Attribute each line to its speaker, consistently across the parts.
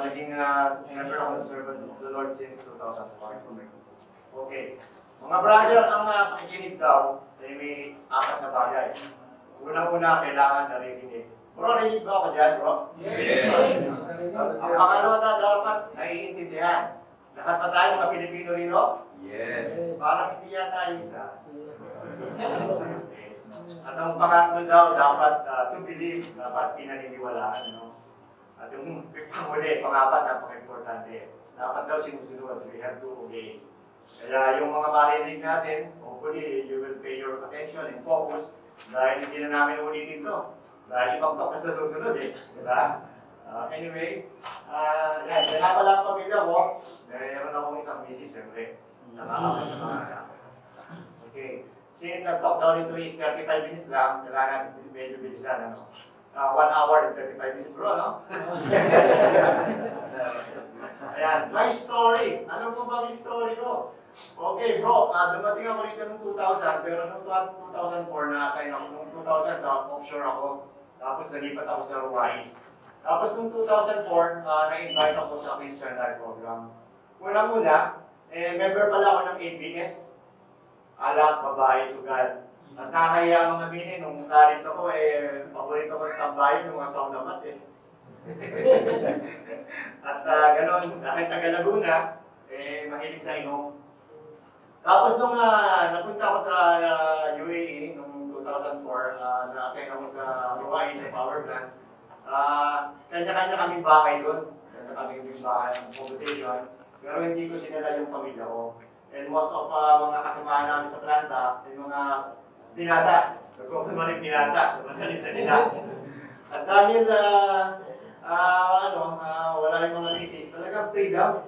Speaker 1: Naging member ako ng Servants of the Lord since 2004. Okay. Mga brother, ang pakikinig daw ay may apat na bagay. Unang-una, kailangan naririnig. Bro, rinig ba ako dyan, bro?
Speaker 2: Yes!
Speaker 1: Ang pangalawa na dapat naiintindihan. Lahat ba tayo mga Pilipino rito?
Speaker 2: Yes!
Speaker 1: Parang hindi yata yung isa. At ang pangatlo daw, dapat to believe, dapat pinaniniwalaan. No? At yung panghuli, pangapat, napaka-importante. Dapat daw sinusunod. We have to obey. Kaya yung mga marinig natin, hopefully you will pay your attention and focus dahil hindi na namin ulitin to. Dahil ibang talk na sa susunod eh. Diba? Anyway, yan. Kaya pala ang pamilya ko, meron akong isang message, syempre. Nakakapag na mga anak. Okay. Since ang talk down into is 35 minutes lang, kailangan medyo bilisan. Ano? 1 hour and 35 minutes, bro, no? Ayan, my story. Ano po ba ang story ko? Okay, bro, dumating ako rito noong 2000, pero noong 2004 na-assign ako. Noong 2000 sa offshore ako. Tapos nalipat ako sa Ruwais. Tapos noong 2004, na-invite ako sa Christian Life Program. Una-una, member pala ako ng ABS. Alak, babae, sugal. At nakakaya mga bini, nung college ako, paborito ko ng tambayan yung mga sauna mat eh. At gano'n, dahil taga Laguna, mahilig sa inom. Tapos nung napunta ako sa UAE noong 2004, na-assign ako sa Ruwais sa power plant, kanya-kanya kaming bahay doon. Kanya kaming bahay ng computation. Pero hindi ko dinala yung pamilya ko. And most of mga kasamahan namin sa planta, yung mga binata. Nagkukuha rin binata, sa madalit sa nila. At dahil wala yung mga misis, talagang freedom.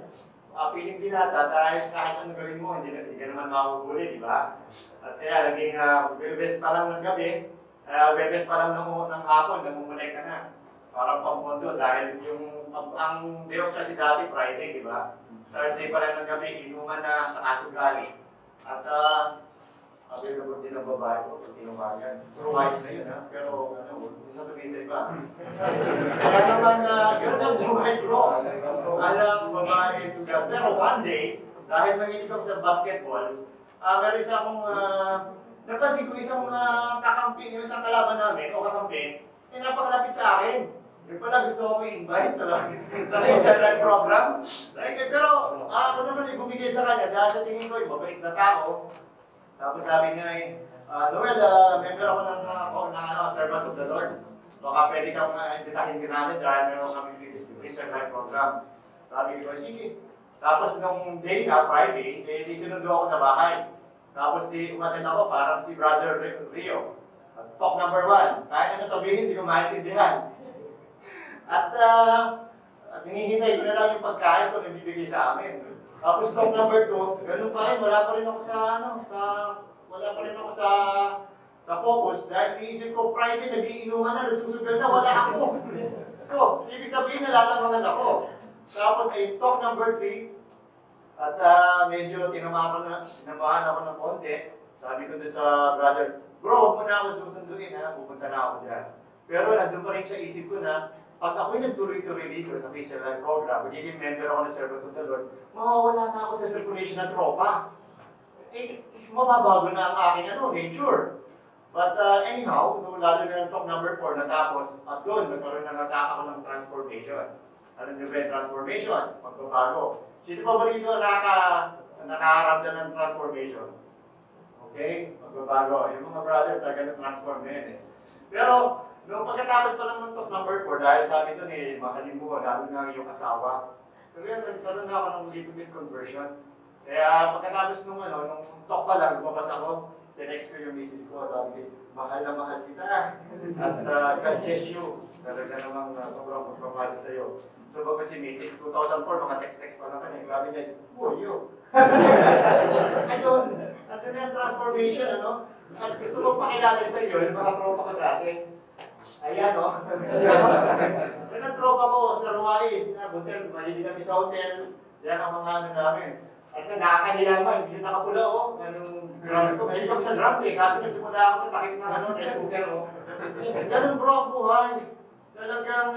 Speaker 1: Piling binata dahil kahit ano gawin mo, hindi ka naman mahuhuli, di ba? At kaya naging bebes pa lang ng gabi, bebes pa lang ng hapon, namumulik ka na. Parang pampondo dahil yung ang day off kasi dati Friday, di ba? Thursday pa lang ng gabi, inuman na sa kasugali. At available din ang babae ko, pag tinumagan. Pero wise na yun, ha? Pero isa sa iba. Kaya naman, gano'n ang buhay, bro. Alam, babae, sugat. Pero one day, dahil mahilig ako sa basketball, meron isa akong, napansin ko isang kakampi, yung isang kalaban namin, o kakampi, napakalapit sa akin. Yung pala gusto ko i-invite sa live program. Pero ako naman bumigay sa kanya dahil sa tingin ko, mabait na tao. Tapos sabi niya Noel, member ako ng Servants of the Lord. Baka pwede kang imbitahin ka namin dahil meron kami Christian Life Program. Sabi ko, sige. Tapos nung day na, Friday, sinundo ako sa bahay. Tapos umattend ako parang si Brother Rio. Talk number 1. Kahit ano sabihin, hindi ko maintindihan. At hinihintay ko na lang yung pagkain ko na bibigay sa amin. Tapos talk number 2, ganun pa rin, wala pa rin ako sa focus dahil iisip ko Friday nagiinuman na, nagsusugal na, wala ako. So, ibig sabihin nalalamangan ako. Tapos talk number 3, at medyo tinamahan ako ng konti. Sabi ko doon sa brother, bro, huwag mo na ako susunduin ha, pupunta na ako dyan. Pero nandun pa rin sa isip ko na, pag ako'y nagtuloy-tuloy dito sa Christian Life Program, magiging member ako ng Servants of the Lord, mawawala na ako sa circulation ng tropa. Mababago na ang aking nature. But anyhow, lalo na ng talk number 4 natapos, at doon nagkaroon na nataka ako ng transformation. Ano nyo ba yung transformation? Magbabago. Sino pa ba rito nakaramdam ng transformation? Okay? Magbabago. Yung mga brother talaga na-transform na yan eh. Pero, noong pagkatapos pa lang ng talk number 4, dahil sabi doon mahalin mo, lalo na yung asawa. Pero yan, nagkaroon na ako ng little-bit conversion. Kaya pagkatapos nung talk pa lang, lumabas ako, tinext ko yung misis ko, sabi, mahal na mahal kita. At God bless you. Talaga namang sobrang magpapahal sa'yo. So bakit si misis, 2004, mga text-text pa lang kami. Sabi niya, who are you? Ayun, at yun yung transformation, ano? At gusto ko pakilala sa iyo, yung mga tropa ko dati. Ayan, o. Yan ang tropa ko sa Ruwais. Hotel, mahilig kami sa hotel. Yan ang mga namin. At nakakahiya mo, hindi nakapula, o. Anong drums ko. Mahilig kami sa drums, Kaso nagsimula ako sa takip ng rice cooker, o. Ganun, bro, ang buhay. Talagang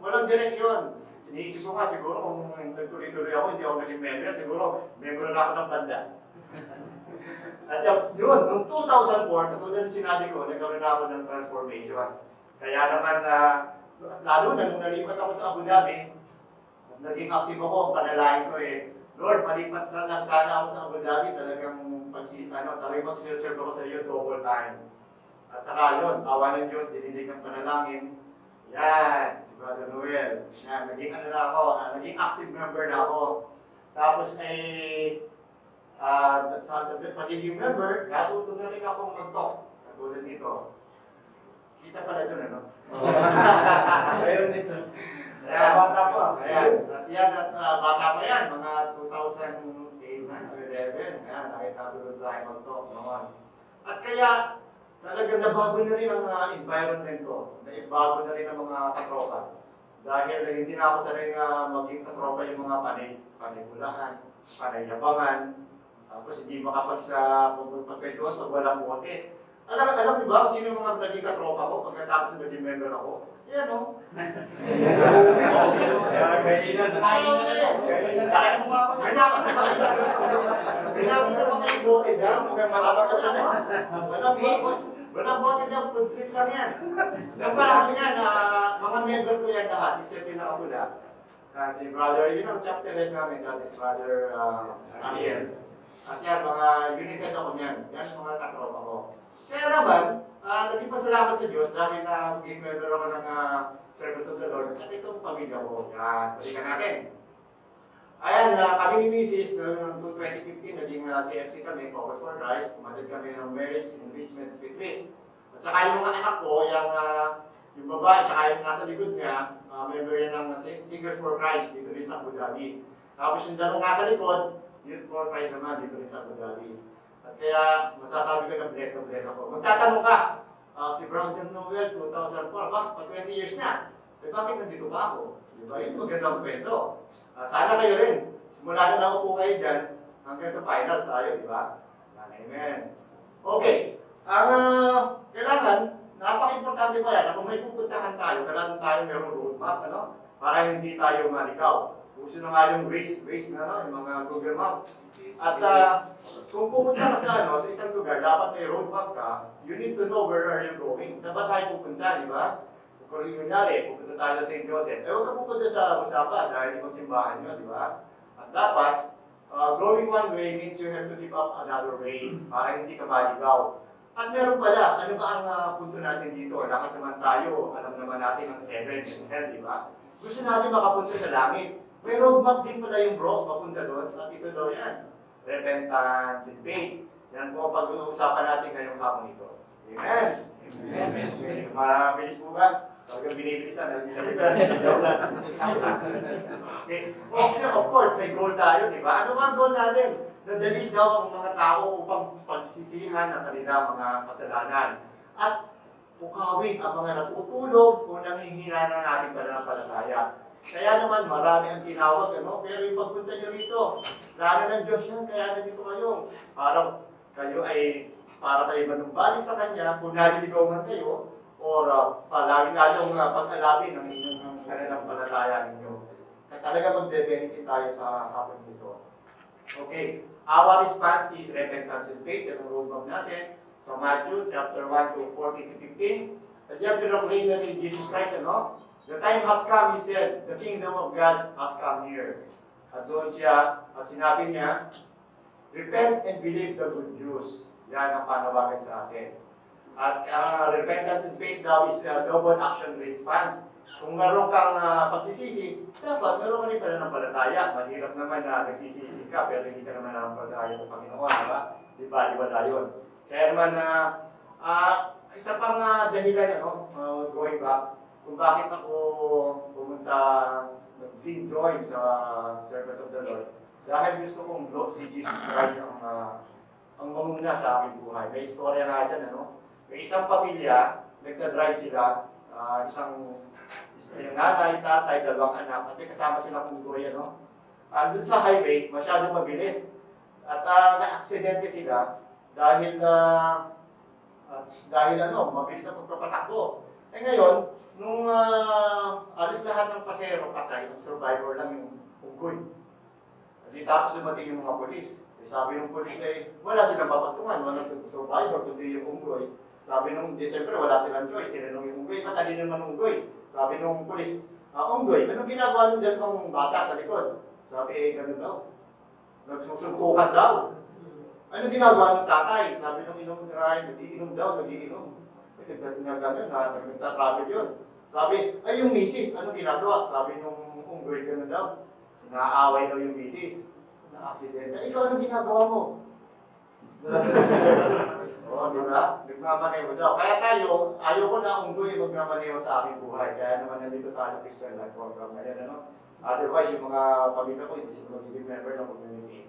Speaker 1: walang walang direksyon. Iniisip ko nga, siguro kung nagtuloy-tuloy ako, hindi ako naging member, siguro member na ako ng banda. At yun, noong 2004, katulad ng sinabi ko, nagkaroon na ako ng transformation. Kaya naman, lalo na nung nalipat ako sa Abu Dhabi, naging active ako, panalangin ko Lord, malipat lang sana ako sa Abu Dhabi, talagang mag-serve ako sa iyo double time. At saka yun, awa ng Diyos, dinidig ang panalangin. Yan, si Brother Noel. Yan, naging ano na ako, naging active member na ako. Tapos sa pagiging member, natuto na rin ako mag-talk. Katulad dito. Kita pala doon, ano? Mayroon dito. Ayan, bata pa. Ayan, bata pa yan, mga 2008 na, 11. Ayan, nakita doon tayo mag-talk naman. At kaya, talagang nabago na rin ang environment ko. Nabago na rin ang mga katropa. Dahil hindi na ako sanay na maging katropa yung mga panibulahan, panayabangan, tapos hindi makapag sa pagkwentuhan pag walang bote. Alam niyo ba kung sino yung mga naging katropa ko pagkatapos na naging member ako? Yan o. Binabang mga yung bote dyan. Walang bote dyan, food trip lang yan. Nasa lang yan, mga member ko yan lahat, except yung nakapula. Si brother, yun ang chapter head namin, that is brother Ariel. At yan, mga united ako niyan. Yan mga katropa ko. Kaya naman, naging pasalamat sa Diyos dahil na maging member ako ng Service of the Lord. At itong pamilya ko. Yan, balikan natin. Ayan, kami ni Mrs. noong 2015, naging CFC kami, Focus for Christ. Tumatid kami ng marriage, enrichment, retreat. At saka yung mga anak ko, yung babae, at saka yung nasa likod niya, member yan ng Singers for Christ dito rin sa Abu Dhabi. Tapos yung dalawang nasa likod, Youth for Christ naman dito rin sa Abu Dhabi. At kaya, masasabi ko na bless ako. Magtatanong ka, si Brandon Noel, 2004, pa 20 years na. Bakit nandito pa ako? Diba? Yun magandang kwento. Sana kayo rin. Simula na lang po kayo dyan hanggang sa finals tayo, di ba? Amen. Okay. Kailangan, napaka-importante pa yan na kung may pupuntahan tayo, kailangan tayo mayroong roadmap, para hindi tayo malikaw. Gusto na nga yung race na, yung mga Google Map. At kung pupunta ka sa isang lugar, dapat may roadmap ka, you need to know where are you going. Saan ba tayo pupunta, di ba? Kung kunyari, pupunta tayo sa St. Joseph, huwag ka pupunta sa Musapa dahil ibang simbahan nyo, di ba? At dapat, going one way means you have to give up another way para hindi ka maligaw. At meron pala, ano ba ang punto natin dito? Lahat naman tayo, alam naman natin ang heaven and hell, di ba? Gusto natin makapunta sa langit. May roadmap din pala yung bro, papunta doon, at ito daw yan. Repentance and faith. Yan po ang pag-uusapan natin ngayong hapon ito. Amen? Amen. Mabilis po ba? Talagang binibilisan. Okay. Of course, may goal tayo, di ba? Ano ba ang goal natin? Nadali daw ang mga tao upang pagsisihan ang kanilang mga kasalanan. At pukawin ang mga natutulog o nanghihina na natin pananampalataya. Kaya naman, marami ang tinawag, pero yung pagpunta nyo rito, lalo ng Diyos yan, kaya nandito kayo. Para kayo manumbalik sa Kanya, kung naliligaw man kayo, or palagi lalong pag-alapin ng inyong kanilang palataya ninyo. Kaya talaga magbe-benefit tayo sa hapon dito. Okay, our response is repentance and faith. Yan ang roadmap natin sa Matthew chapter 1 to 14 to 15. At yan pinag-claim na ni Jesus Christ, The time has come, He said, the kingdom of God has come here. At doon siya, at sinabi niya, repent and believe the good news. Yan ang panawagan sa atin. At repentance and faith daw is a double action response. Kung meron kang pagsisisi, dapat meron ka rin pananampalataya. Mahirap naman na nagsisisi ka, pero hindi ka naman nananampalataya sa Panginoon, di ba? Di ba? Di ba na yun? Kaya naman, isa pang dahilan, going back, kung bakit ako pumunta, nag-join sa Service of the Lord. Dahil gusto kong si Jesus Christ ang mamuna sa aking buhay. May istorya nga dyan, May isang pamilya, nagka-drive sila, isang nanay, tatay, dalawang anak, at may kasama sila putoy, Doon sa highway, masyado mabilis. At na-aksidente sila dahil mabilis ang pagpapatakbo. Eh ngayon, nung alis lahat ng pasero patay, yung survivor lang yung unggoy. Di tapos dumating yung mga polis. Eh, sabi ng polis eh, wala silang mapagtungan, wala silang survivor, kundi yung unggoy. Sabi nung, di siyempre wala silang choice, tinanong yung unggoy, matalino naman ng unggoy. Sabi nung polis, unggoy, anong ginagawa ng dalawang bata sa likod? Sabi eh, ganun daw. Nagsusuntukan daw. Anong ginagawa ng tatay? Sabi nung inom ni Ryan, nagiinom daw, nagiinom. Nagtatravel yun. Sabi, ay yung misis, anong ginagawa? Sabi nung unggoy, ganun daw. Naaaway daw yung misis. Na-aksidente. Ikaw, anong ginagawa mo? Oo, di ba? Nagmamaneho daw. Kaya tayo, ayaw ko na unggoy magmamaneho sa aking buhay. Kaya naman nandito tayo ng Christian Life Program. Ayan, ano? Otherwise, yung mga pamilya ko, hindi sila magiging member ng community.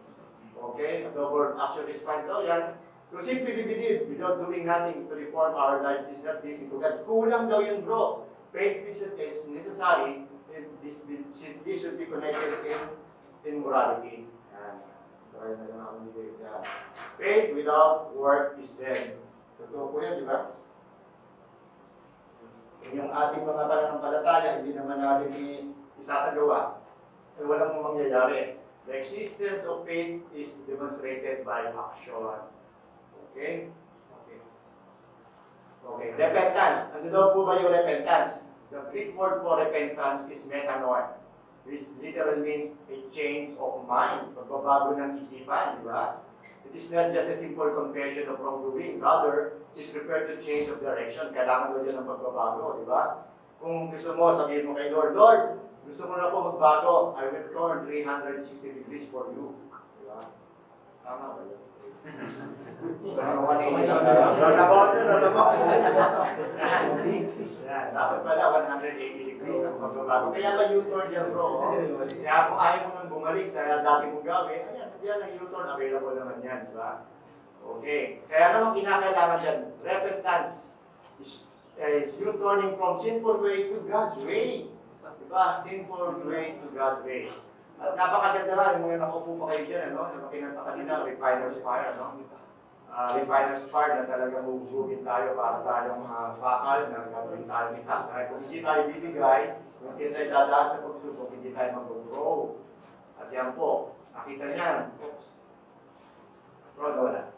Speaker 1: Okay? A double action response daw yan. To simply believe without doing nothing to reform our lives is not pleasing to God. Kulang daw yun, bro. Faith is necessary. This should be connected in morality. Faith without work is dead. Totoo po yan, di ba? Yung ating mga pananampalataya, hindi naman natin isasagawa. Eh, walang mangyayari. The existence of faith is demonstrated by action. Okay? Okay. Repentance. Ano daw po ba yung repentance? The Greek word for repentance is metanoia. This literally means a change of mind. Pagbabago ng isipan, di ba? It is not just a simple confession of wrongdoing. Rather, it refers to change of direction. Kailangan daw dyan ng pagbabago, di ba? Kung gusto mo, sabihin mo kay Lord, Lord, gusto mo na po magbago. I will turn 360 degrees for you. Di ba? Tama ba yun? Dapat pala 180 degrees ang pagbabago. Kaya ka U-turn yan, bro. Kaya kung ayaw mo nang bumalik sa dati mong gawin, ayan, yan ang U-turn, available naman yan, di ba? Okay. Kaya naman kinakailangan yan, repentance is U-turning from sinful way to God's way. Diba? Sinful way to God's way. At napakaganda nga, yung mga nakaupo pa kayo dyan, ano? Yung kinanta kanina, refiner's fire, no? Refiner's fire na talagang hugugin tayo para tayong bakal na gagawin tayo ni tax. Kung hindi tayo bibigay, kung kasi dadaan sa pagsubok, hindi tayo mag-grow. At yan po, nakita niyan. Oops. Ron, wala.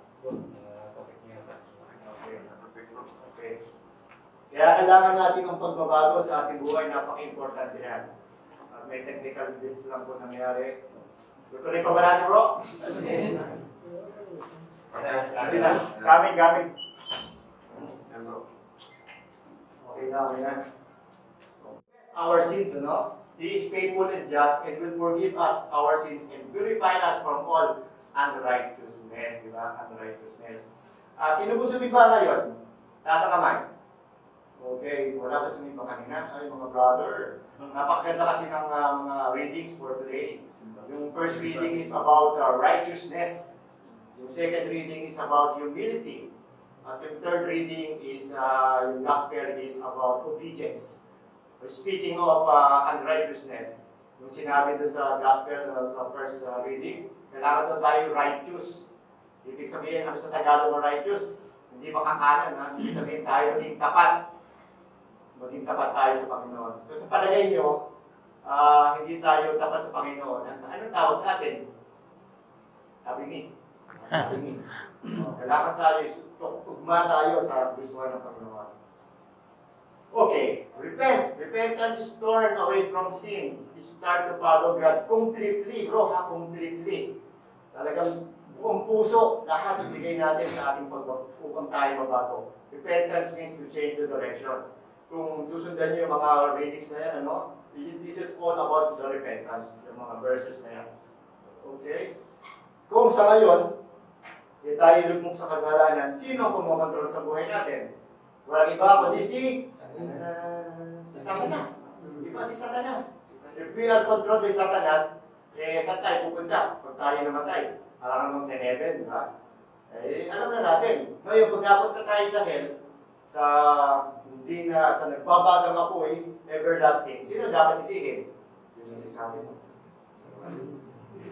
Speaker 1: Okay. Kaya kailangan natin ang pagbabago sa ating buhay, napaka-importante yan. May technical bits lang po nangyari. Tutuloy pa ba natin, bro? Gaming. Okay na. Our sins, no? He is faithful and just and will forgive us our sins and purify us from all unrighteousness. Diba? Unrighteousness. Sino po sumiba ngayon? Nasa kamay. Okay, wala pa sumiba kanina. Ay, mga brother. Napakaganda kasi ng mga readings for today. Yung first reading is about righteousness. Yung second reading is about humility. At yung third reading is, yung gospel is about obedience. Speaking of unrighteousness, yung sinabi doon sa gospel sa first reading, kailangan doon tayo righteous. Ibig sabihin, ano sa Tagalog ng righteous? Hindi makakanan, ha? Ibig sabihin tayo maging tapat. Maging tapat tayo sa Panginoon. So sa palagay nyo, hindi tayo tapat sa Panginoon. Anong tawag sa atin? Tabingi. Kailangan tayo, tugma tayo sa gusto ng Panginoon. Okay, repent. Repentance is turn away from sin. Start to follow God completely, bro, ha? Completely. Talagang buong puso, lahat ibigay natin sa ating upang tayo mabago. Repentance means to change the direction. Kung susundan niyo yung mga readings na yan, ano? This is all about the repentance, yung mga verses na yan. Okay? Kung sa ngayon, tayo lugmok sa kasalanan, sino ang kumokontrol sa buhay natin? Walang iba kundi si Satanas. Di ba si Satanas? If we are controlled by Satanas, saan tayo pupunta? Pag tayo namatay, alam namang sa heaven, di ba? Alam na natin. Ngayon, pag napunta tayo sa hell, sa nagbabagang apoy, everlasting, sino dapat sisihin? Yung misis natin.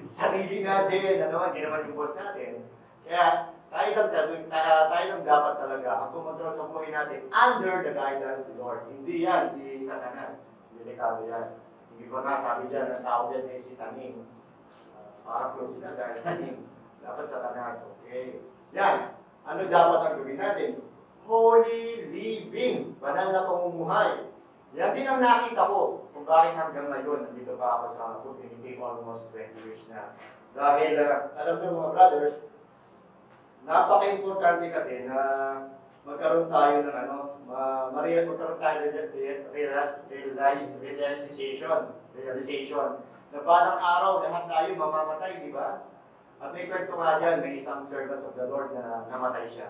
Speaker 1: Sarili natin, hindi naman yung boss natin. Kaya, tayo lang dapat talaga ang kumontrol sa buhay natin under the guidance of the Lord. Hindi yan si Satanas. Delikado yan. Hindi ba nga sabi dyan, ang tao dyan ay si Taning. Para close sila dahil Taning. Dapat Satanas. Okay. Yan. Ano dapat ang gawin natin? Holy living. Banal na pamumuhay. Yan din ang nakita ko kung bakit hanggang ngayon nandito pa ako sa community almost 20 years na. Dahil, alam niyo mga brothers, napaka-importante kasi na magkaroon tayo ng magkaroon tayo ng realization na balang araw lahat tayo mamamatay, di ba? At may kwento nga dyan, may isang servant of the Lord na namatay siya.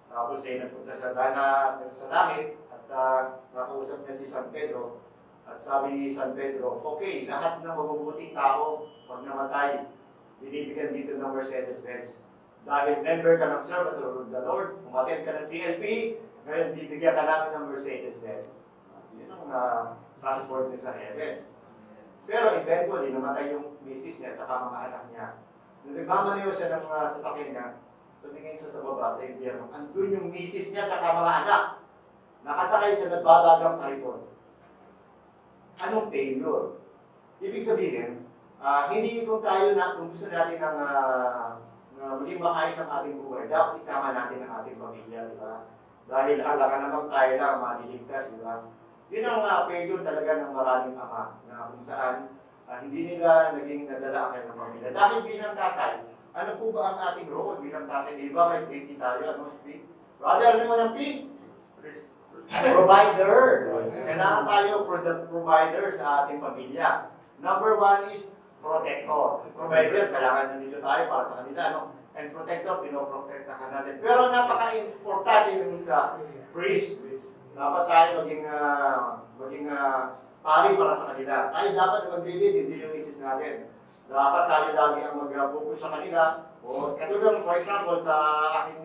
Speaker 1: Tapos nagpunta siya sa langit at nakausap niya si San Pedro. At sabi ni San Pedro, okay, lahat ng mabubuting tao pag namatay, binibigyan dito ng Mercedes-Benz. Dahil member ka ng service of the Lord, umattend ka ng CLP, ngayon bibigyan ka namin ng Mercedes-Benz. Yun ang transport niya sa heaven. Pero eventually, namatay yung misis niya at saka mga anak niya. Nung nagmamaniw siya ng sasakyan niya, tumingin siya sa baba sa impyerno. Andun yung misis niya at saka mga anak. Nakasakay sa nagbabagang kariton. Anong failure? Ibig sabihin, hindi kung gusto natin ng maging maayos ang ating buhay, dapat isama natin ang ating pamilya, di ba? Dahil alaka namang tayo lang maliligtas, di ba? Yun ang failure talaga ng maraming ama, na kung saan hindi nila naging nadala ang kanilang pamilya. Dahil bilang tatay, ano po ba ang ating role bilang tatay? Di ba may P tayo? Ano? Brother, ano naman ang P? Provider. Kailangan tayo provider sa ating pamilya. Number one is protector. Provider, kailangan nandito tayo para sa kanila, no? And protector, pinoprotektahan natin. Pero napaka-importante yung sa priest. Dapat tayo maging pari para sa kanila. Tayo dapat mag-lead, hindi yung misis natin. Dapat tayo lagi ang mag-focus sa kanila. O katulad, for example, sa akin,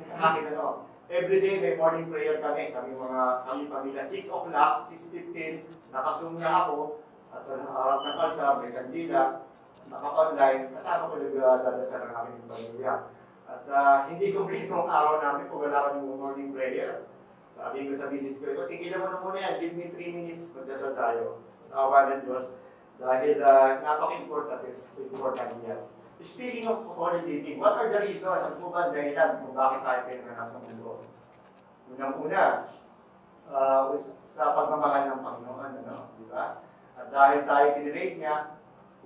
Speaker 1: everyday may morning prayer kami pamilya. 6 o'clock, 6:15, nakasum na ako. At sa harap ng altar, may kandila. Naka-online, kasama ko nagdadasal ng aking pamilya. At hindi kompleto ang araw namin kung wala kami morning prayer. Sabi ko sa misis ko, tigilan mo na muna yan, give me 3 minutes, magdasal tayo. Tawa ng Diyos. Dahil napaka-important yan. Speaking of holy living, what are the reasons? Ano po ba ang dahilan kung bakit tayo pinanganak sa mundo? Unang-una, sa pagmamahal ng Panginoon, di ba? At dahil tayo kinirate niya,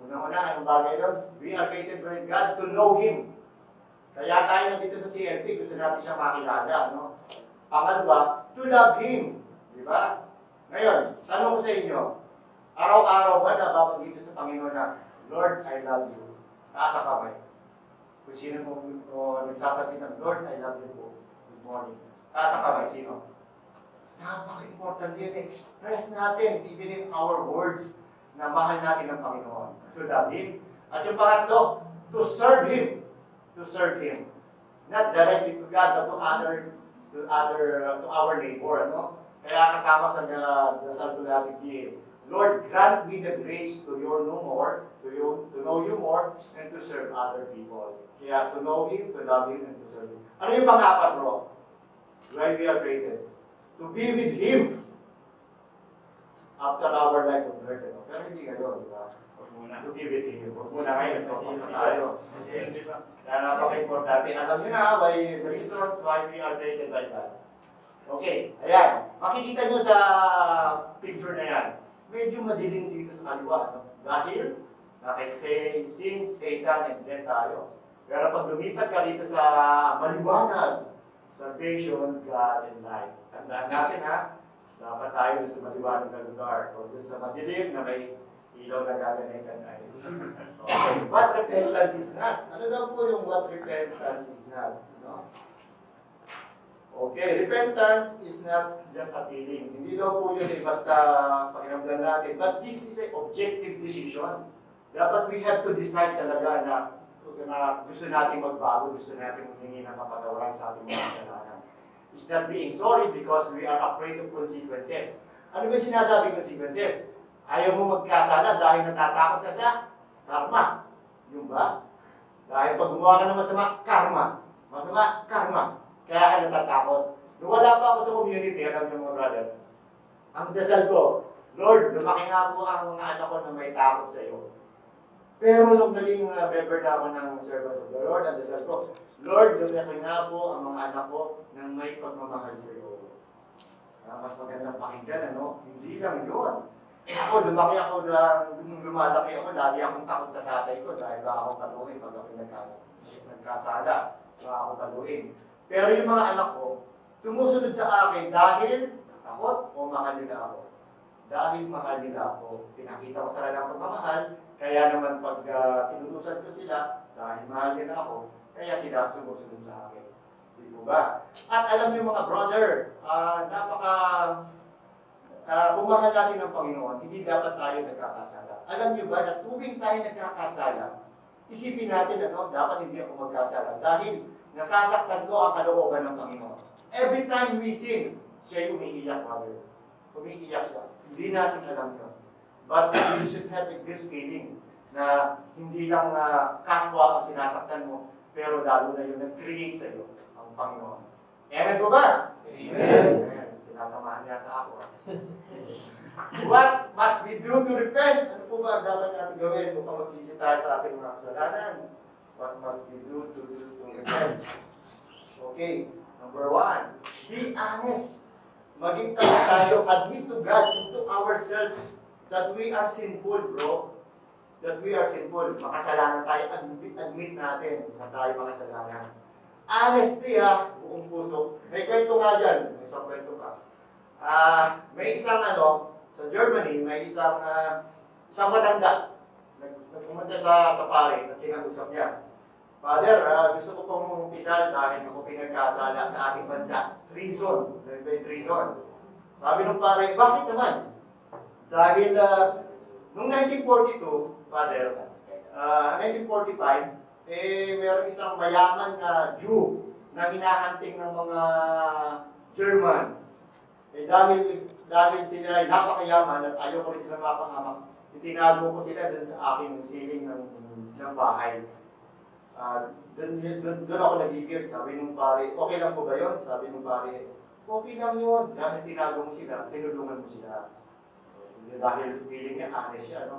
Speaker 1: unang-una, anong bagay doon? We are created by God to know Him. Kaya tayo nandito sa CLP, gusto natin siya makilala, no? Pangalawa, to love Him. Di ba? Ngayon, tanong ko sa inyo, araw-araw ba nababanggit sa Panginoon na, Lord, I love you. Taas ang kamay. Kung sino mo nagsasabi ng, Lord, I love you po. Good morning. Taas ang kamay, sino? Napaka-important yun. Express natin, even in our words, na mahal natin ang Panginoon. To love Him. At yung pangatlo, to serve Him. To serve Him. Not directly to God, but to our neighbor. Ano? Kaya kasama sa dasal ko natin, Lord, grant me the grace to know you more, and to serve other people. Kaya to know Him, to love Him, and to serve Him. Ano yung pang-apat, bro? Why we are created? To be with Him after our life of earth. Pero hindi gano'n, di ba? To be with Him. Huwag muna ngayon, kasi tayo. Kasi hindi ba? Kaya napaka-importante. Alam niyo na, by the reasons why we are created by God. Okay, ayan. Makikita nyo sa picture na yan. Medyo madilim dito sa kaliwa, no? Dahil sin, Satan, and death tayo. Pero pag lumipat ka dito sa maliwanag, salvation, God, and life. Tandaan natin ha, dapat tayo sa maliwanag na lugar. O dun sa madilim na may ilaw na gagamitan tayo. Okay, what repentance is not? Ano daw po yung what repentance is not? No? Okay, repentance is not just a feeling. Hindi daw po yun basta pakiramdam natin. But this is an objective decision. Dapat we have to decide talaga na gusto natin magbago, gusto natin humingi ng kapatawaran sa ating mga kasalanan. It's not being sorry because we are afraid of consequences. Ano ba sinasabi consequences? Ayaw mo magkasala dahil natatakot ka sa karma. Yung ba? Dahil pag gumawa ka ng masama, karma. Masama, karma. Kaya ka natatakot. Nung wala pa ako sa community, alam niyo mga brother, ang dasal ko, Lord, lumaki nga po ang mga anak ko na may takot sa iyo. Pero nung naging member na ako ng service of the Lord, ang dasal ko, Lord, lumaki nga po ang mga anak ko na may pagmamahal sa iyo. Mas magandang pakinggan, ano? Hindi lang yun. Ako, lumaki ako nung lumalaki ako, lagi akong takot sa tatay ko dahil baka ako paluin pag ako nagkasala. Baka ako paluin. Pero yung mga anak ko, sumusunod sa akin dahil takot o mahal nila ako. Dahil mahal nila ako. Pinakita ko sa kanilang pagmamahal, kaya naman pag tinutusan ko sila, dahil mahal nila ako, kaya sila sumusunod sa akin. Di po ba? At alam niyo mga brother, kung mahal natin ng Panginoon, hindi dapat tayo nagkakasala. Alam niyo ba na tuwing tayo nagkakasala, isipin natin, dapat hindi ako magkasala. Dahil nasasaktan ko ang kalooban ng Panginoon. Every time we sin, siya'y umiiyak, brother. Umiiyak siya. Hindi natin alam yun. But you should have a good feeling na hindi lang kapwa ang sinasaktan mo, pero lalo na yung nag-create sa iyo, ang Panginoon. Amen po ba? Amen. Amen. Tinatamaan yata ako. What must we do to repent? Ano po ba dapat natin gawin upang magsisi tayo sa ating mga kasalanan? What must we do to repent? Okay, number 1, be honest. Maging tayo, admit to God, into ourselves, that we are sinful, bro. That we are sinful. Makasalanan tayo, admit natin na tayo makasalanan. Honesty buong puso. May kwento nga dyan, may isang kwento ka. May isang sa Germany, may isang matanda. Nagpumunta sa pare at kinag-usap niya. Father, gusto ko pong umpisal dahil ako pinagkasala sa ating bansa. Treason. Treason. Sabi ng pare, bakit naman? Dahil noong 1942, Father, 1945, mayroong isang mayaman na Jew na hinahanting ng mga German. Dahil sila ay napakayaman at ayaw ko rin sila mapahamak, itinago ko sila dun sa aking siling ng bahay. Doon ako nagigil. Sabi nung pare, okay lang po ba yun? Sabi nung pare, okay lang yun. Dahil tinago mo sila, tinulungan mo sila. Dahil feeling niya, honest siya,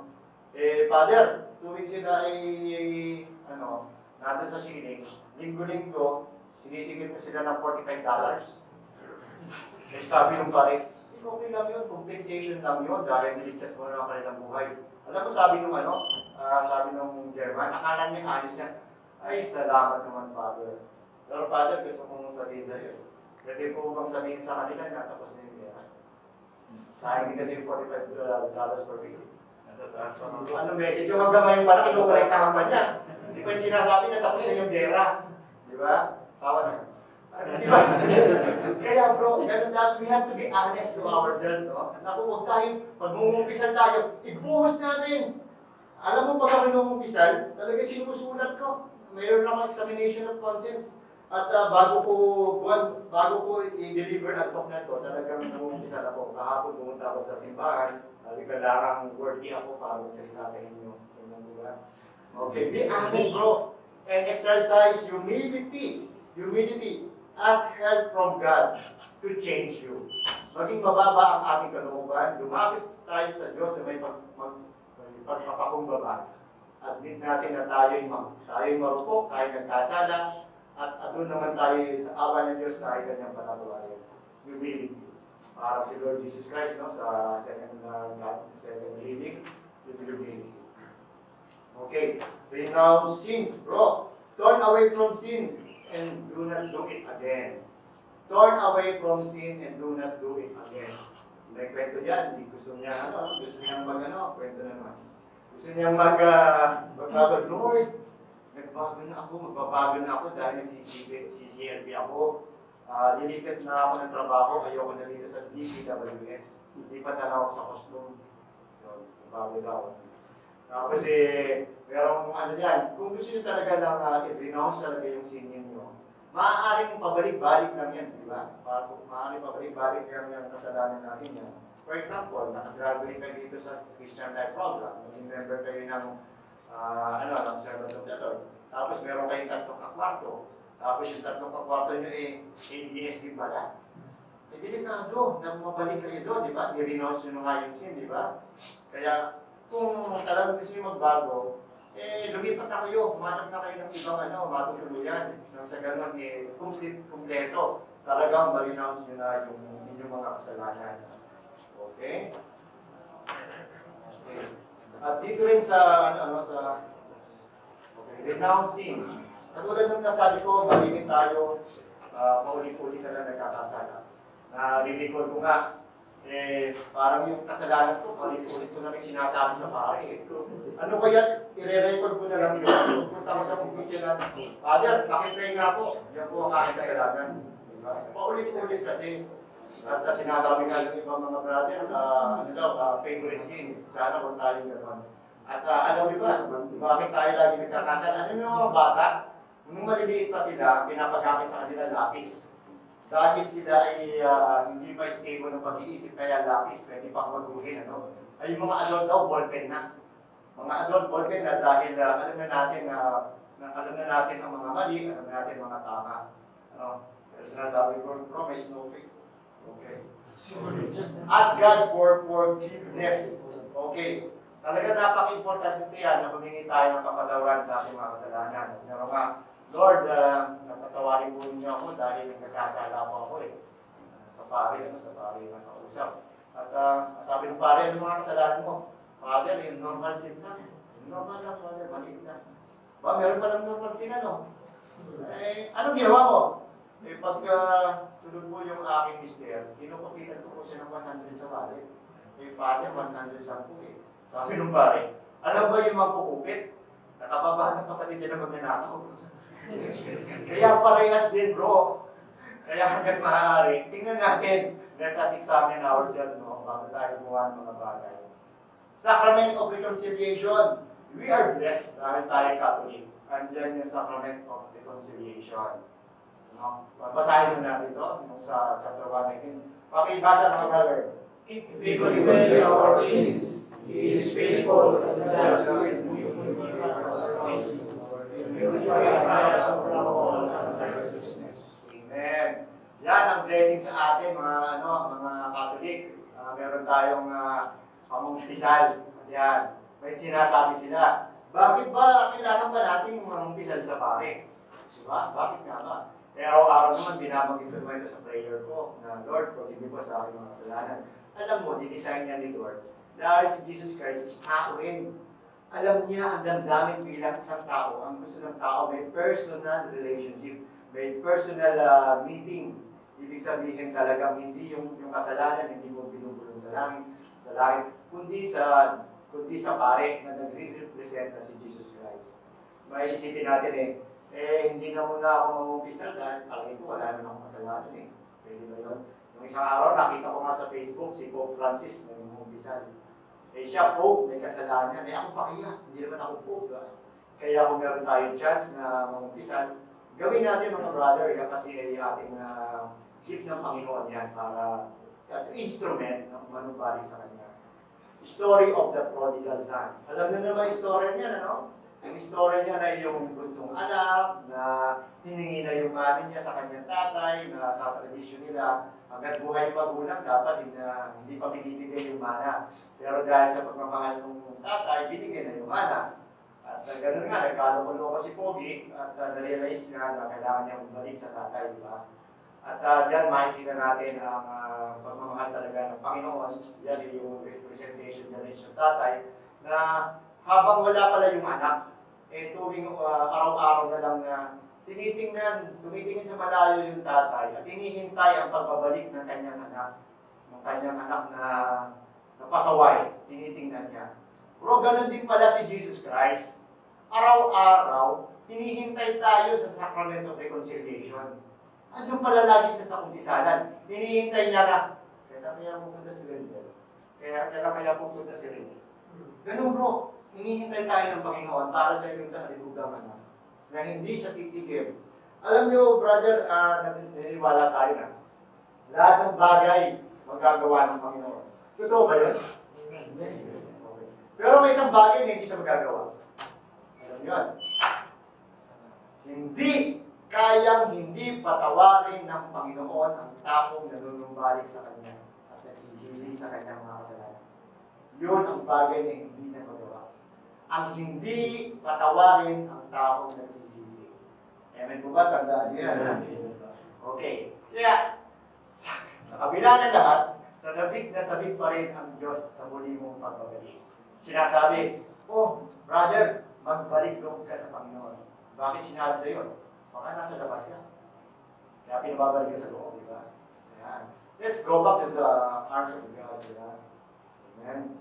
Speaker 1: Father, tuwing sila ay, nandun sa siling, linggo-linggo, sinisigil ko sila ng $45. Sabi nung pare, okay lang yun, compensation lang yun, dahil niligtas mo na ang kanilang buhay. Alam mo, sabi nung German, akala niya honest niya, ay, salamat naman, Father. Pero Father, gusto kong sabihin sa iyo. Pwede po bang sabihin sa kanila na tapos na yung gera? Sayang din kasi yung $45 per week. Nasa taas pa ng anong message? Yung hanggang ngayon pala, kinukurektahan pa niya. Hindi pa yung sinasabi na tapos na yung gera. Di ba? Tawa na. Di ba? Kaya bro, ganun na, we have to be honest to ourselves. Naku, huwag tayo, pag mumumpisan tayo, ibuhos natin. Alam mo, pag ako mumumpisan, talaga sinusulat ko. Mayroon akong examination of conscience. At bago ko i-deliver ang talk na ito, talagang namumpisan ako. Kahapon pumunta ako sa simbahan, kailangang worthy ako para magsalita sa inyo. Okay, be honest bro. And exercise humility. Humility as help from God to change you. Maging mababa ang ating kalooban, lumapit tayo sa Diyos na may pagpapakumbaba. Admit natin na tayo'y marupok, tayo nagkasala, at doon naman tayo sa awa ng Diyos tayo kanyang patatawarin. Humility. Parang si Lord Jesus Christ, sa second reading, humility. Okay, renounce sins, bro. Turn away from sin and do not do it again. Turn away from sin and do not do it again. May kwento yan, hindi gusto niya, kwento naman. Gusto niyang magbago, Lord, magbabago na ako dahil nag-CCLB ako. Lilipat na ako ng trabaho, ayoko na dito sa DPWS. Lipat na ako sa costume. Bago daw. Tapos merong kung gusto niyo talaga lang i-renounce talaga yung sin niyo, maaaring pabalik-balik lang yan, di ba? Maaaring pabalik-balik lang yung kasalanan natin yan. For example, nakagraduate kayo dito sa Christian Life Program, naging member kayo ng ng Service of the Lord. Tapos meron kayong tatlong kakwarto. Tapos yung tatlong kakwarto nyo ABS din pala. Delikado na mabalik kayo doon, di ba? Ni-renounce nyo nga yung sin, di ba? Kaya kung talagang gusto nyo magbago, lumipat na kayo, humanap na kayo ng ibang matutuluyan. Nang sa ganun, kumpleto. Talagang ma-renounce nyo na yung inyong mga kasalanan. Okay? Okay. At dito rin sa, renouncing. Katulad ng nasabi ko, malimit tayo, paulit-ulit na lang nagkakasala. Na-record ko nga, parang yung kasalanan ko, paulit-ulit ko na rin sinasabi sa pare. Ano kaya, i-re-record ko na lang yun. Punta ko sa opisina, Father, pakintay nga po. Yan po ang aking kasalanan. Paulit-ulit kasi. At sinasabi nga ng ibang mga brother, favorite sin. Sana kung tayo gano'n. At alam mo ba, bakit tayo lagi nagkakasala? Ano yung mga bata? Nung maliliit pa sila, pinapagamit sa kanila lapis. Dahil sila ay hindi pa stable ng pag-iisip, kaya lapis, pwede pang maguhin. Ay yung mga adult daw, ballpen na. Mga adult ballpen na dahil alam na natin ang mga mali, alam na natin mga tama. Pero sinasabi ko, promise, no faith. Okay. Ask God for forgiveness. Okay. Talaga napaka-importante yan na humingi tayo ng kapatawaran sa ating mga kasalanan. Pero nga, Lord, napatawarin po niyo ako dahil nagkakasala po ako sa pare na kausap. At sabi ng pare, ano mga kasalanan mo? Father, yung normal sin lang. Yung normal lang, Father, maliit lang. Ba, meron pa lang normal sin, anong ginawa mo? Pag tulog po yung aking mister, kinukupitan ko po siya ng 100 sa wallet. Father, 100 lang po Sabi ng pare, alam ba yung magkukupit? Nakababahan ng kapatid nila magnanakaw. Kaya parehas din, bro. Kaya hanggang maaari, tingnan natin, let us examine ourselves, bago tayo gumawa ng mga bagay. Sacrament of Reconciliation. We are blessed dahil tayo Catholic. Andiyan yung Sacrament of Reconciliation. Basahin mo natin ito sa chapter 1:19. Pakibasa mga brother.
Speaker 2: If we confess our sins, He is faithful and just to forgive our sins.
Speaker 1: Amen. Yan ang blessing sa atin mga Catholic. Meron tayong pamumpisal. Yan. May sinasabi sila. Bakit ba kailangan ba natin mamumpisal sa pare? Diba? Bakit nga ba? Pero araw naman binabagin ko naman ito sa prayer ko na Lord, forgive me po sa aking mga kasalanan. Alam mo, didesign niya ni Lord. Dahil si Jesus Christ is tao rin. Alam niya ang damdamin bilang isang tao. Ang gusto ng tao may personal relationship, may personal meeting. Ibig sabihin talagang hindi yung kasalanan, hindi mo binubulong sa langit, kundi sa pare na nagre-represent na si Jesus Christ. May isipin natin hindi na muna ako mamumpisal dahil palagi ko wala naman akong kasalanan Pwede ba yun? Yung isang araw, nakita ko nga sa Facebook, si Pope Francis na mamumpisal. Siya Pope, may kasalanan. Ako pa kaya, hindi naman ako Pope. Kaya kung meron tayong chance na mamumpisal, gawin natin mga brother, kasi ay ating gift ng Panginoon yan para instrument ng manubali sa Kanya. Story of the Prodigal Son. Alam na naman yung story niya, Yung story niya na yung bunsong anak, na hiningi na yung mami niya sa kanyang tatay, na sa tradisyon nila, hanggat buhay magulang, dapat hindi pa binibigay yung mana. Pero dahil sa pagmamahal ng tatay, binigay na yung mana. At ganoon nga, nagkaloko-loko si Pogi, at na-realize na kailangan niya bumalik sa tatay, di ba? At diyan makikita natin ang pagmamahal talaga ng Panginoon. Yan yung representation niya rin sa tatay, na habang wala pala yung anak, tuwing araw-araw na lang na tumitingin sa malayo yung tatay at hinihintay ang pagbabalik ng kanyang anak. Ng kanyang anak na pasaway, tinitingnan niya. Pero ganun din pala si Jesus Christ. Araw-araw, hinihintay tayo sa Sacrament of Reconciliation. Andun pala lagi sa kumpisalan. Hinihintay niya na, kaya pupunta si Rendel. Kaya pupunta si Rendel. Ganun bro. Hinihintay tayo ng Panginoon para sa yung sa kalibugdaman na hindi siya titigil. Alam niyo, brother, naniniwala tayo na lahat ng bagay magagawa ng Panginoon. Totoo ba yun? Okay. Pero may isang bagay na hindi siya magagawa. Alam niyo yan? Hindi kayang hindi patawarin ng Panginoon ang taong nanunumbalik sa Kanya at nagsisisi sa Kanyang mga kasalanan. Yun ang bagay na hindi na magawa. Ang hindi patawarin ang taong nagsisisi. Amen po ba? Tandaan niyo yan. Okay. Kaya, sa kabila ng lahat, sa sabik na sabik pa rin ang Diyos sa muli mong pagbabalik. Sinasabi, oh, brother, magbalik loob ka sa Panginoon. Bakit sinabi sa iyo? Baka nasa labas ka. Kaya pinababalik ka sa loob, di ba? Ayan. Let's go back to the arms of God. Diba? Amen.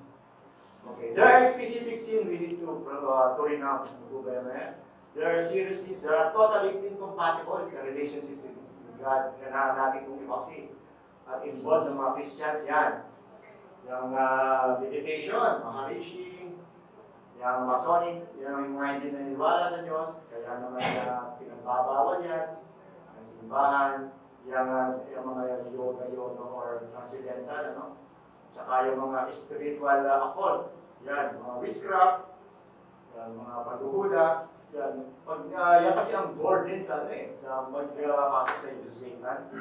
Speaker 1: Okay. There are specific sins we need to renounce. There are serious sins. There are totally incompatible sa relationships with God. Kailangan natin kong ipaksi. At involved ng mga Christians, yan. Yung meditation, maharishi, yung Masonic, yung mga hindi naniniwala sa Diyos, kaya naman pinagbabawal yan, ang simbahan, yung mga yoga or transcendental, ano? Tsaka yung mga spiritual occult, yan, mga witchcraft, yan, mga paghuhula, yan. Yan kasi ang door din sa sa magpapasok sa ito Satan,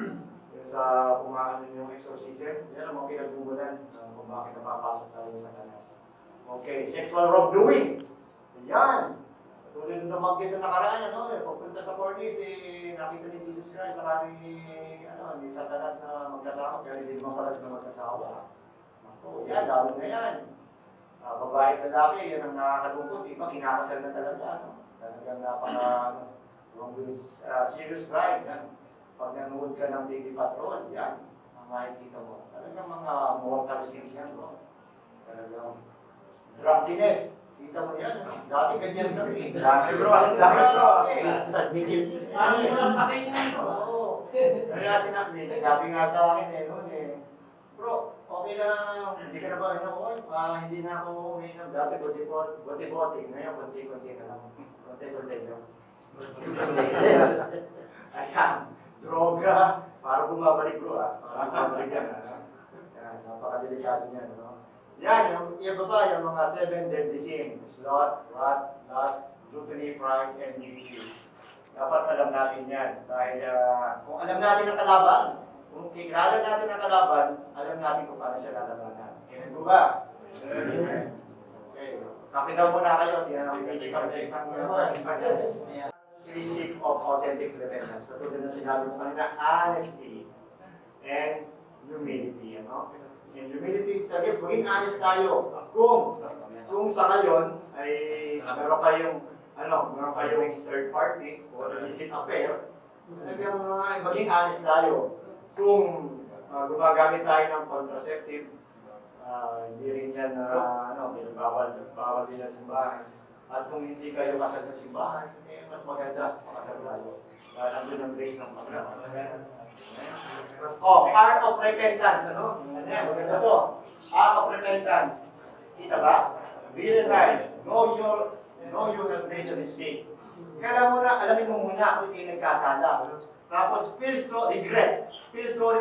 Speaker 1: sa kumaano yung exorcism, yan ang mga pinagbubulan kung bakit napapasok tayo sa kanas. Okay, sexual wrongdoing. Yan. Tulad na magkita nakaraan, pagpunta sa Cornice, nakita ni Jesus Christ, saka ni Satanas na magkasama, kaya hindi naman pala sila magkasawa. Ako, yan, dalo na yan. Babae at lalaki, yan ang nakakalungkot, iba, kinakasal na talaga, Talagang wrongdoing, serious crime, yan. Pag nanood ka ng TV Patrol, yan, ang makikita mo. Talagang mga mortal sins yan, bro. Talagang drunkenness. Kita mo yan, dati ganyan kami. Dati bro, sa gigil. Kaya sabi nga sa akin noon bro, okay lang, hindi ka na ba inom? Hindi na ako uminom. Dati bote-bote. Ngayon, konti-konti na lang. Konti-konti lang. Ayan, droga. Para bumabalik bro Para bumabalik yan Yan, napakadelikado niyan, Yan, yung baba, yung mga 7 deadly sins. Sloth, wrath, lust, gluttony, pride, and greed. Dapat alam natin yan. Dahil kung alam natin ang kalaban, kung kikilala natin ang kalaban, alam natin kung paano siya lalabanan. Amen po ba? Amen. Okay. Kapit daw muna kayo. Hindi kami na isang characteristic of authentic repentance. Katulad na sinabi mo kanina, honesty and humility. In humility, talaga, maging honest tayo. Kung sa ngayon ay meron kayong third party o illicit affair, talagang maging honest tayo. Kung gumagamit tayo ng contraceptive, hindi rin yan bawal din sa simbahan. At kung hindi kayo kasal sa simbahan, mas maganda makasal tayo. Dahil andun ang grace ng Panginoon. Hour of repentance, maganda to. Hour of repentance. Kita ba? Realize, know you have made a mistake. Alamin mo muna kung kayo nagkasala. Tapos, feel sorry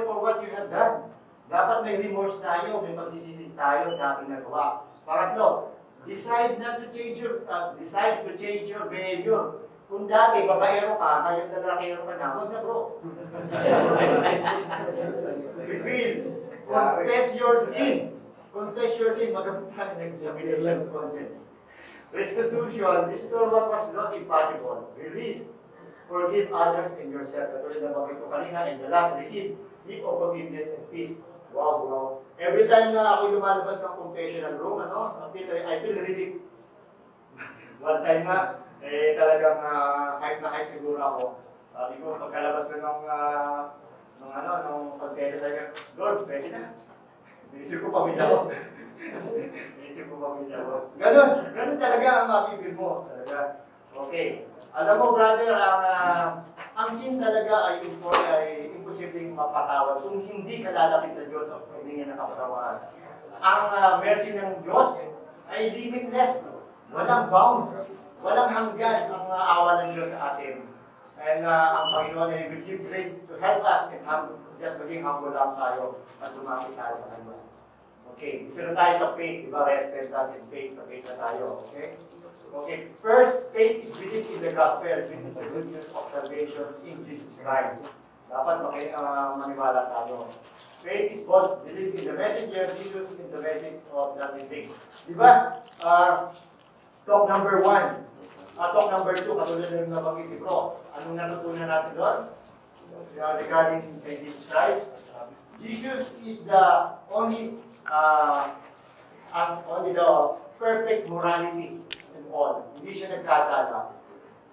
Speaker 1: for what you have done. Dapat may remorse tayo, may pagsisisi tayo sa ating nagawa. Pangatlo, decide to change your behavior. Kung dati, babaero ka, ngayon lalakero ka na, huwag na bro. Reveal. Confess your sin. Magamit tayo ng examination of conscience. Restitution. Restore what was lost if possible. Release. Forgive others and yourself. Katulad na bakit ko kanina. And the last, receive. Give of forgiveness and peace. Wow. Every time na ako lumalabas ng confessional room, I feel really. One time nga, talagang hype na hype siguro ako. Sabi ko, pagkalabas ko nung pagkaya sa'yo, Lord, pwede na. Naisip ko pamilya ko. Ganun talaga ang mapipil mo. Talaga. Okay. Alam mo, brother, ang sin talaga ay imposibleng mapatawad kung hindi ka lalapit sa Diyos o hindi niya nakapatawaran. Ang mercy ng Diyos ay limitless. Walang bound. Walang hanggan ang awa ng Diyos sa atin. And ang Panginoon ay will give grace to help us and just maging humble lang tayo at lumapit tayo sa Kanya. Okay, dito na tayo sa faith, diba? Repentance and faith, sa faith na tayo, okay? Okay. First, faith is belief in the gospel, which is the good news of salvation in Jesus Christ. Dapat maniwala tayo. Faith is both belief in the messenger, Jesus, in the message of that we think. Di ba? Talk number 1. Talk number 2, katulad na yung nabanggit ko. Anong natutunan natin doon? Regarding Jesus Christ. Jesus is the only the perfect morality in all. Hindi siya nagkasala.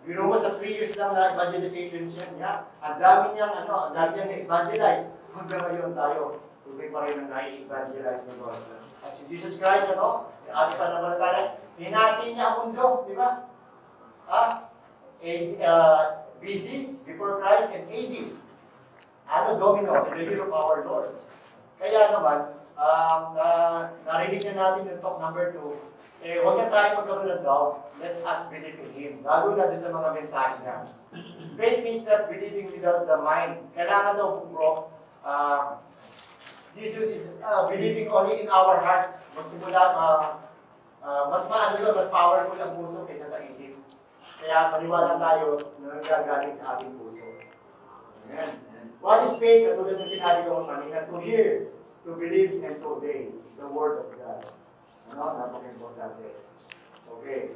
Speaker 1: Biro mo sa 3 years lang na evangelization niya, ang dami niyang na-evangelize. Hanggang ngayon tayo, tuloy pa rin ang na-evangelize ng Lord. At si Jesus Christ, sa ating pananampalataya, hinati niya ang mundo, di ba? BC, before Christ, and AD. Domino, in the year of our Lord. Kaya naman, narinig na natin yung talk number 2, huwag na tayo magkaroon ng doubt, let us believe in Him. Lalo na doon sa mga mensahe niya. Faith means that believing without the mind. Kailangan daw, bro, Jesus is believing only in our heart. Magsimula, mas powerful ang puso kaysa sa isip. Kaya maniwala tayo na nanggagaling sa ating puso. Amen. What is faith? Katulad ng sinabi ko kanina, to hear, to believe, and to obey the word of God. Napaka-importante. Okay.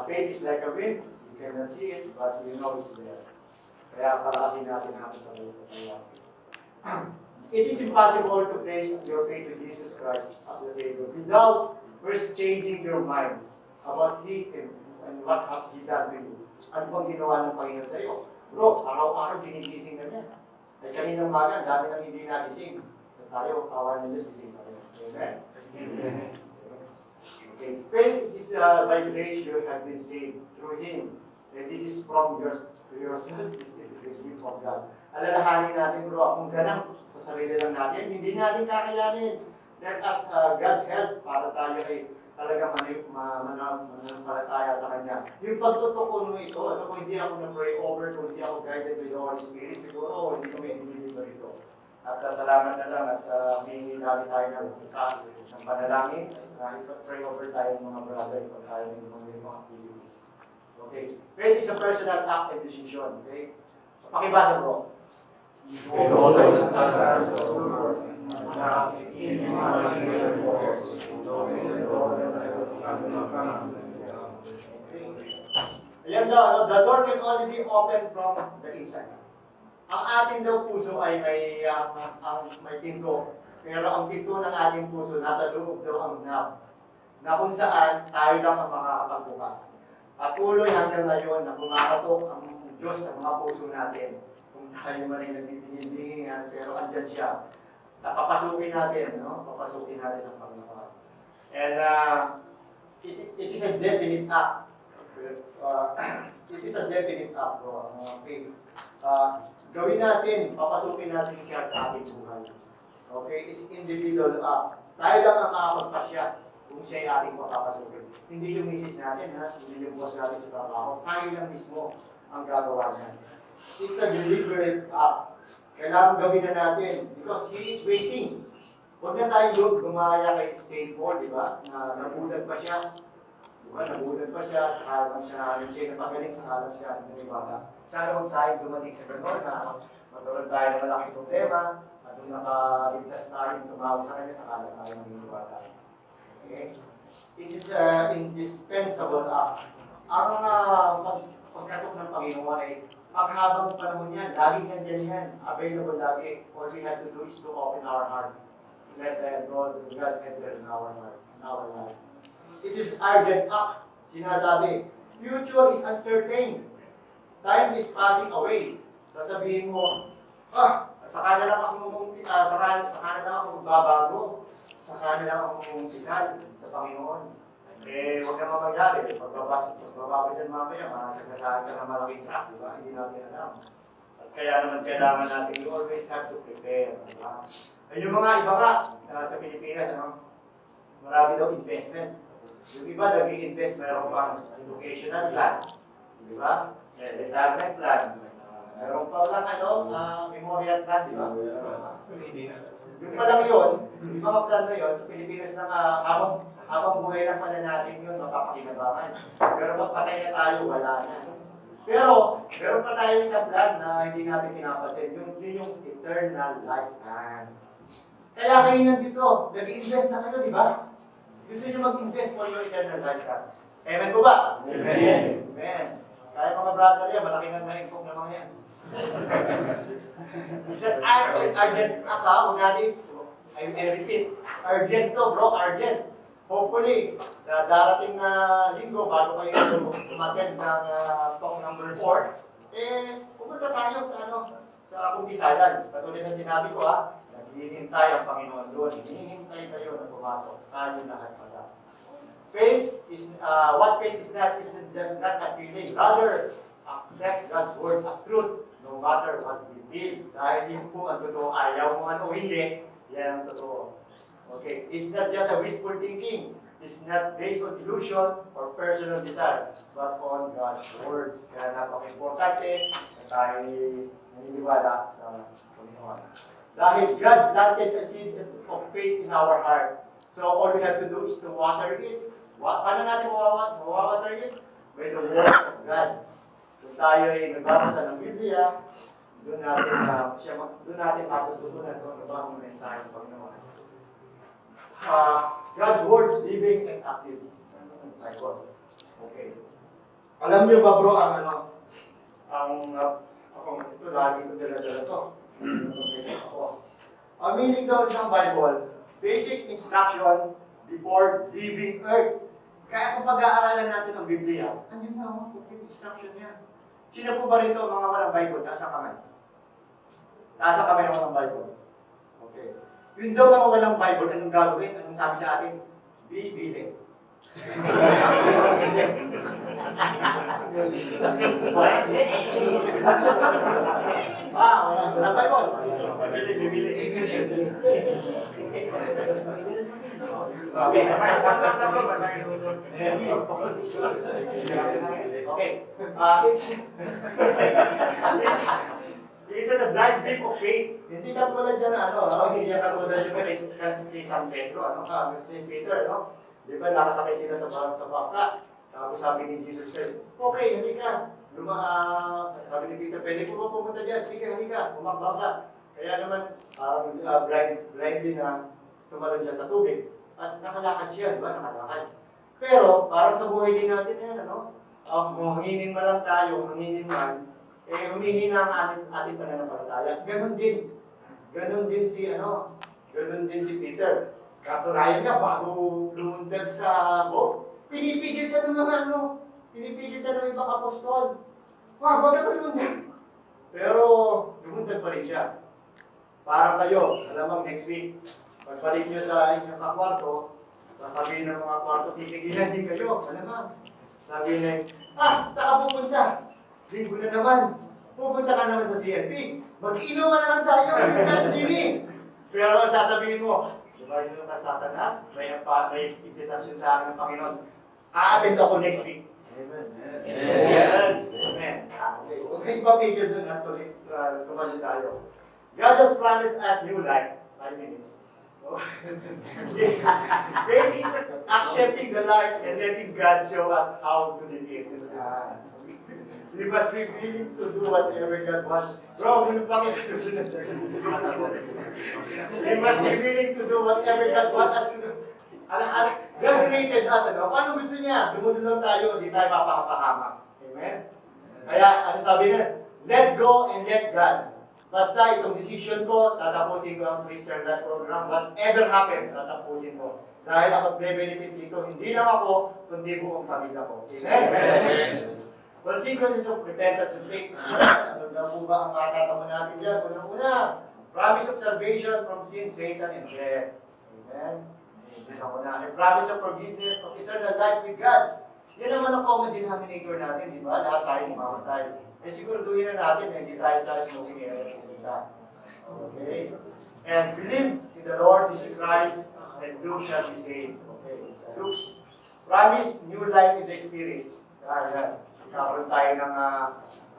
Speaker 1: Faith is like a wind. You cannot see it, but you know it's there. Kaya palakasin natin sa buhay. It is impossible to place your faith in Jesus Christ as the Savior without first changing your mind about Him and what has He done to you. Ano bang ginawa ng Panginoon sa iyo? Bro, araw-araw ginigising na niya. Ay kaninang umaga, dami nang hindi nagising. At tayo, awa ng Diyos, gising pa rin. Amen? Okay. Faith is by grace you have been saved through Him. And this is from yourself. It is the gift of God. Alalahanin natin, bro, kung ganang sa sarili lang natin, hindi natin kakayanin. Let us God help para tayo ay talagang manampalataya sa Kanya. Yung pagtutuko nung ito, kung hindi ako na-pray over, kung hindi ako guided with the Holy Spirit, siguro hindi ko may dito rito. At salamat na lang at humingi namin tayo ng panalangin. Pray over tayo ng mga brother kung tayo ng mga activities. Okay. Faith is a personal act and decision. Okay? So, pakibasa, bro. Ayan daw, the door can only be opened from the inside. Ang ating daw puso ay may pinto. Pero ang pinto ng ating puso, nasa loob daw ang knob. Na kung saan, tayo lang ang makakapagbukas. Patuloy hanggang ngayon na kumakatok ang Diyos sa mga puso natin. Kung tayo man ay nagtitingin-tingingan, pero andyan siya. Papasukin natin, papasukin natin ang Panginoon. And it is a definite act. It is a definite act, faith. Gawin natin, papasukin natin siya sa ating buhay. Okay? It's individual act. Tayo lang ang makakapagpasya kung siya ay ating papapasukin. Hindi yung misis natin, hindi yung boss natin sa trabaho. Tayo lang mismo ang gagawa niya. It's a deliberate act. Kailangan gawin na natin because He is waiting. Huwag na tayong gumaya kay St. Paul, di ba? Na nabulag pa siya. Di ba? Nabulag pa siya, tsaka siya napagaling sa kalam siya. Naniwala. Sana huwag tayong dumating sa gano'n na magkaroon tayo ng malaking problema at kung nakaligtas tayo, tumawag sa kanya, sa kalam tayo naniniwala. Okay? It is indispensable act. Ang pagkatok ng Panginoon ay paghabang panahon yan, laging nandiyan yan, available lagi. All we have to do is to open our heart. Let God enter in our heart, in our life. It is urgent act. Sinasabi, future is uncertain. Time is passing away. Sasabihin mo, saka na lang ako magbabago. Saka na lang ako umpisa sa Panginoon. Huwag naman magyari. Magbababa dyan mamaya, masagasaan ka ng malaking truck, di ba? Hindi natin alam. At kaya naman kailangan natin, you always have to prepare. Diba? Ay, yung mga iba nga, sa Pilipinas, marami daw investment. Yung iba, nag-i-invest, mayroon pang educational plan. Di ba? Retirement plan. Mayroon pa lang, memorial plan, di ba? Yung pa lang yun, yung mga plan na yun, sa Pilipinas na habang buhay lang pala natin yun, mapapakinabangan. Pero pag patay na tayo, wala na. Pero, meron pa tayo isang plan na hindi natin pinapansin. Yun yung eternal lifetime. Kaya kayo nandito, nag-invest na kayo, di ba? Gusto nyo mag-invest for your eternal lifetime. Amen po ba?
Speaker 2: Amen.
Speaker 1: Amen. Kaya mga brother yan, malaki ng naingkong naman yan. It's an urgent account natin. I repeat, urgent to bro, urgent. Hopefully, sa darating na linggo, bago kayo umattend ng talk number 4, pumunta tayo sa kumpisalan. Katulad ng sinabi ko naghihintay ang Panginoon doon. Hinihintay kayo na pumasok. Tayo lahat pala. Faith is, what faith is just not a feeling. Rather, accept God's word as truth, no matter what we feel. Dahil yun po ang totoo. Ayaw mo man o hindi, yan ang totoo. Okay, it's not just a wishful thinking. It's not based on illusion or personal desire, but on God's words. Kaya napaka-importante na tayo naniniwala sa Panginoon. Dahil God planted a seed of faith in our heart. So all we have to do is to water it. Paano natin mawawater it? By the word of God. Kung tayo ay nagbabasa ng Biblia, doon natin matututunan kung ano ba ang mensahe ng Panginoon. God's words, living and active. Okay. Alam niyo ba bro, ito lagi ko dala-dala to. Ang meaning daw ng Bible, basic instruction before leaving earth. Kaya kung pag-aaralan natin ang Biblia, andun na complete instruction niya. Sino po ba rito ang mga walang Bible? Taas ang kamay. Taas ang kamay ng walang Bible. Okay. Yun daw mga walang Bible, anong gagawin? Anong sabi sa atin? Bibili. Walang Bible. Bibili. Okay. It's a blind leap of faith. Hindi katulad dyan, hindi yan katulad yung kay San Pedro, St. Peter, Di ba, nakasakay sila sa bangka. Sabi ni Jesus Christ, okay, hindi ka. Sabi ni Peter, pwede po pumunta dyan. Sige, hindi ka. Pumakba ka. Kaya naman, parang blind din na tumalon siya sa tubig. At nakalakad siya, di ba? Nakalakad. Pero, parang sa buhay din natin yan, kung hanginin man lang tayo, hanginin man, humihina ang ating pananampalataya. Ganon din si Peter. Katulayan niya, bago lumundag sa boat, pinipigil siya ng mga ibang apostol. Wag na lumundag. Pero, lumundag pa rin siya. Parang kayo, alamang next week, pagbalik niyo sa inyong kakwarto, sasabihin ng mga kwarto, pipigilan din kayo. Alamang, sabihin niya, saan ka pupunta? Linggo na naman. Pupunta ka naman sa CNP. Mag-inuman naman tayo. Sini. Pero ang sasabihin mo, diba yun ka Satanas? May invitation sa akin ng Panginoon. A-attend ako next week. Amen. Amen. Okay, papigil dun at tumalit tayo. God has promised us new life. 5 minutes. Faith is accepting the life and letting God show us how to live it. We must be willing to do whatever God wants. Bro, ano pa kita susunod? We must be willing to do whatever God wants us to do. God created us, Paano gusto niya? Sumunod lang tayo, hindi tayo mapakapahamak. Amen? Kaya, ano sabi niya? Let go and let God. Basta itong decision ko, tatapusin ko ang Christian Life Program. Whatever happen, tatapusin ko. Dahil ang magbe-benefit dito, hindi lang ako, kundi buong pamilya ko. Amen? Consequences of repentance and faith. Ano na po ba ang matatamo natin dyan? Una-una, promise of salvation from sin, Satan, and death. Amen? A promise of forgiveness of eternal life with God. Yan naman ang common denominator natin, di ba? Lahat tayo mamamatay. Siguraduhin na natin na hindi tayo sa smoking area pumunta. Okay? And believe in the Lord Jesus Christ, and you shall be saved. Okay? Luke, promise new life in the Spirit. Yan. Kakaroon tayo ng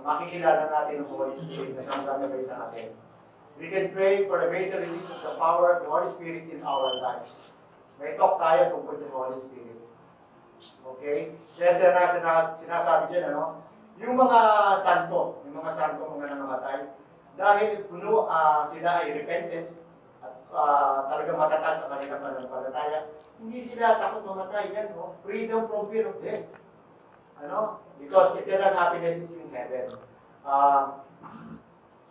Speaker 1: makikilala natin ng Holy Spirit na siyang gagawin sa atin. We can pray for a greater release of the power of the Holy Spirit in our lives. May talk tayo tungkol sa Holy Spirit. Okay? Kaya sinasabi dyan, ano? Yung mga santo, mga nangamatay, dahil puno sila ay repentant at talagang matatag ang kanilang pananampalataya, hindi sila takot mamatay. Yan, no? Freedom from fear of death. Ano? Because eternal happiness is in heaven.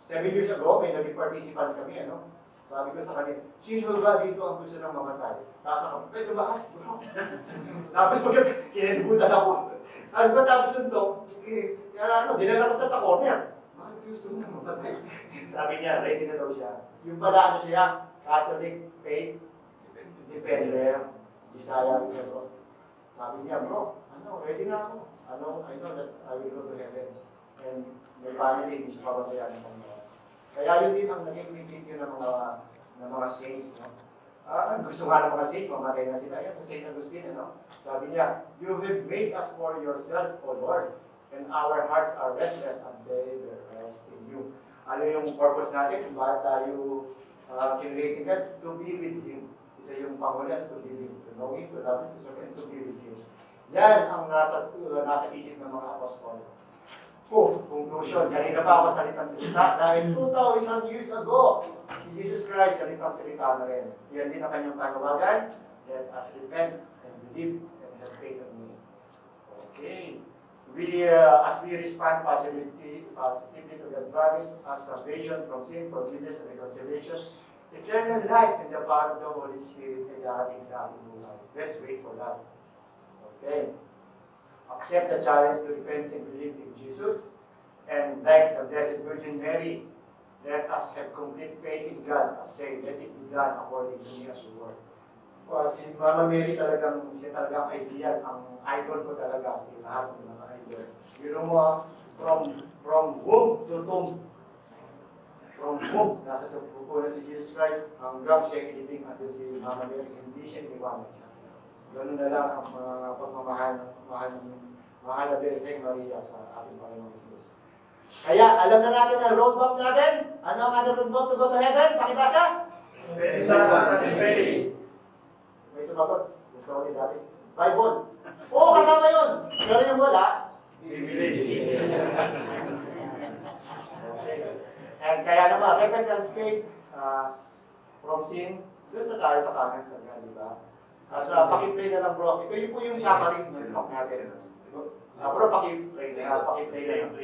Speaker 1: 7 years ago, may naging participants kami, ano? Sabi ko sa kanila, sino ba dito ang gusto nang mamatay? Tapos ako, pwede tumakas, bro. Tapos kinalibutan ako. Tapos matapos nito, dinala ko sa corner. Bakit gusto mo nang mamatay? Sabi niya, ready na daw siya. Yung pala, ano siya, Catholic faith, defender, Bisaya, bro. Sabi niya, bro, ready na ako. I know that I will go to heaven. And may family, hindi siya pabatayan ng mga. Kaya yun din ang naging prinsipyo ng mga saints. No? Gusto nga ng mga saints, mamatay na sila. Yan sa Saint Augustine, ano? Sabi niya, you have made us for yourself, O Lord, and our hearts are restless and they will rest in you. Ano yung purpose natin? Bakit tayo kinrated God? To be with Him. Isa yung pangunan, to be with Him. To know Him, to love Him, to serve Him, to be with Him. Yan ang nasa isip ng mga apostol. Conclusion, kanina pa ako salitang-salita dahil 2,000 years ago, si Jesus Christ salitang-salita na rin. Yan din ang kanyang panawagan. Let us repent and believe and have faith in me. Okay. As we respond positively to the promise as salvation from sin, forgiveness, and reconciliation, eternal life and the power of the Holy Spirit ay darating sa ating buhay. Let's wait for that. Okay. Accept the challenge to repent and believe in Jesus. And like the Blessed Virgin Mary, let us have complete faith in God as say, let it be done according to me as your word. Si Mama Mary siya talagang ideal. Ang idol ko talaga, si lahat ng mga idol. You know, from womb to tomb. From womb, nasa sa pupo na si Jesus Christ, hanggang siya ilibing until si Mama Mary, hindi siya iniwanan siya. Ganun na lang ang mga mahal na Birheng Maria sa ating Panginoong Jesus. Kaya, alam na natin ang roadmap natin. Ano ang ating roadmap to go to heaven? Pakibasa? Faith. May sumagot. Gusto ko dati. Bible. Oo, kasama yun. Pero yung wala, bibili. Okay. And kaya naman, repentance, faith, from sin, doon na tayo sa kanan sa God, di ba? At pakipray na lang, bro. Ito yung po yung summary ng talk natin. Bro, pakipray na yung